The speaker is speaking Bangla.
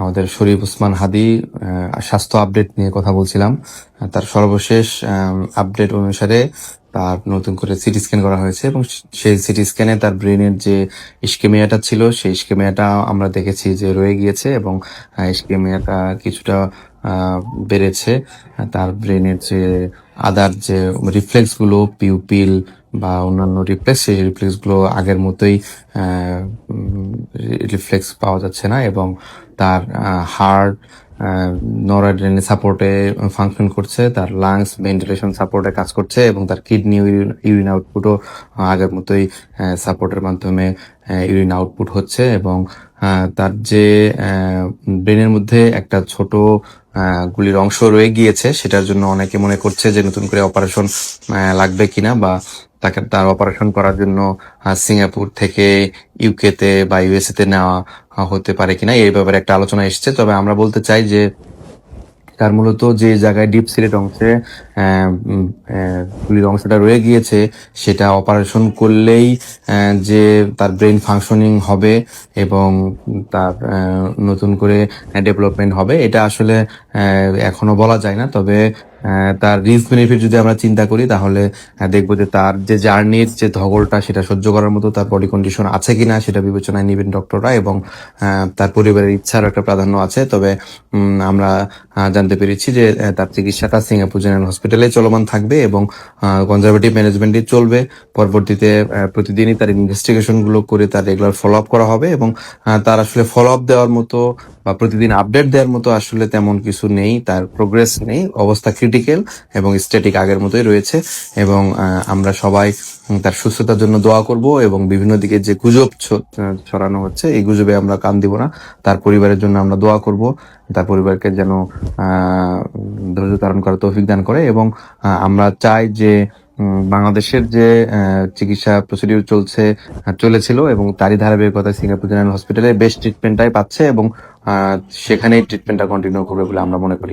আমাদের শরীফ ওসমান হাদি স্বাস্থ্য আপডেট নিয়ে কথা বলছিলাম। তার সর্বশেষ আপডেট অনুসারে তার নতুন করে সিটি স্ক্যান করা হয়েছে এবং সেই সিটি স্ক্যানে তার ব্রেনের যে ইস্কেমিয়াটা ছিল সেই ইস্কেমিয়াটা আমরা দেখেছি যে রয়ে গিয়েছে এবং ইস্কেমিয়াটা কিছুটা বেড়েছে। তার ব্রেনের যে আদার যে রিফ্লেক্স গুলো, পিউপিল বা অন্যান্য রিফ্লেক্স, সেই রিফ্লেক্স গুলো আগের মতোই রিফ্লেক্স পাওয়া যাচ্ছে না এবং তার হার্ট নরঅ্যাড্রেনালিন সাপোর্টে ফাংশন করছে, তার লাংস ভেন্টিলেশন সাপোর্টে কাজ করছে এবং তার কিডনি ইউরিন আউটপুটও আগের মতোই সাপোর্টের মাধ্যমে ইউরিন আউটপুট হচ্ছে এবং তার যে ব্রেনের মধ্যে একটা ছোট গুলির অংশ রয়ে গিয়েছে, সেটার জন্য অনেকে মনে করছে যে নতুন করে অপারেশন লাগবে কিনা বা তার অপারেশন করার জন্য সিঙ্গাপুর থেকে ইউকেতে বা ইউএসএ তে নেওয়া হতে পারে কিনা এই ব্যাপারে একটা আলোচনা এসেছে। তবে আমরা বলতে চাই যে তার মূলত যে জায়গায় ডিপ সিলেট অংশে গুলির অংশটা রয়ে গিয়েছে সেটা অপারেশন করলেই যে তার ব্রেন ফাংশনিং হবে এবং তার নতুন করে ডেভেলপমেন্ট হবে, এটা আসলে এখনো বলা যায় না। তবে তার রিস্ক বেনিফিট যদি আমরা চিন্তা করি তাহলে দেখবো যে তার যে জার্নির যে ধকলটা সেটা সহ্য করার মতো তার বডি কন্ডিশন আছে কিনা সেটা বিবেচনায় নেবেন ডক্টররা এবং তার পরিবারের ইচ্ছার একটা প্রাধান্য আছে। তবে আমরা জানতে পেরেছি যে তার চিকিৎসাটা সিঙ্গাপুর জেনারেল হসপিটালে চলমান থাকবে এবং কনজারভেটিভ ম্যানেজমেন্টে চলবে। পরবর্তীতে প্রতিদিনই তার ইনভেস্টিগেশন গুলো করে তার রেগুলার ফলো আপ করা হবে এবং তার আসলে ফলো আপ দেওয়ার মতো বা প্রতিদিন আপডেট দেওয়ার মতো আসলে তেমন কিছু নেই, তার প্রোগ্রেস নেই, অবস্থা ক্রিটিক্যাল এবং স্ট্যাটিক আগের মতোই রয়েছে এবং আমরা সবাই তার সুস্থতার জন্য দোয়া করব এবং বিভিন্ন দিকে যে গুজব ছড়ানো হচ্ছে এই গুজবে আমরা কান দিব না। তার পরিবারের জন্য আমরা দোয়া করব, তার পরিবারকে যেন ধৈর্য ধারণ করার তৌফিক দান করে এবং আমরা চাই যে বাংলাদেশের যে চিকিৎসা প্রসিডিউর চলেছিল এবং তারই ধারাবাহিকতায় সিঙ্গাপুর জেনারেল হসপিটালে বেস্ট ট্রিটমেন্টটাই পাচ্ছে এবং সেখানেই ট্রিটমেন্টটা কন্টিনিউ করবে বলে আমরা মনে করি।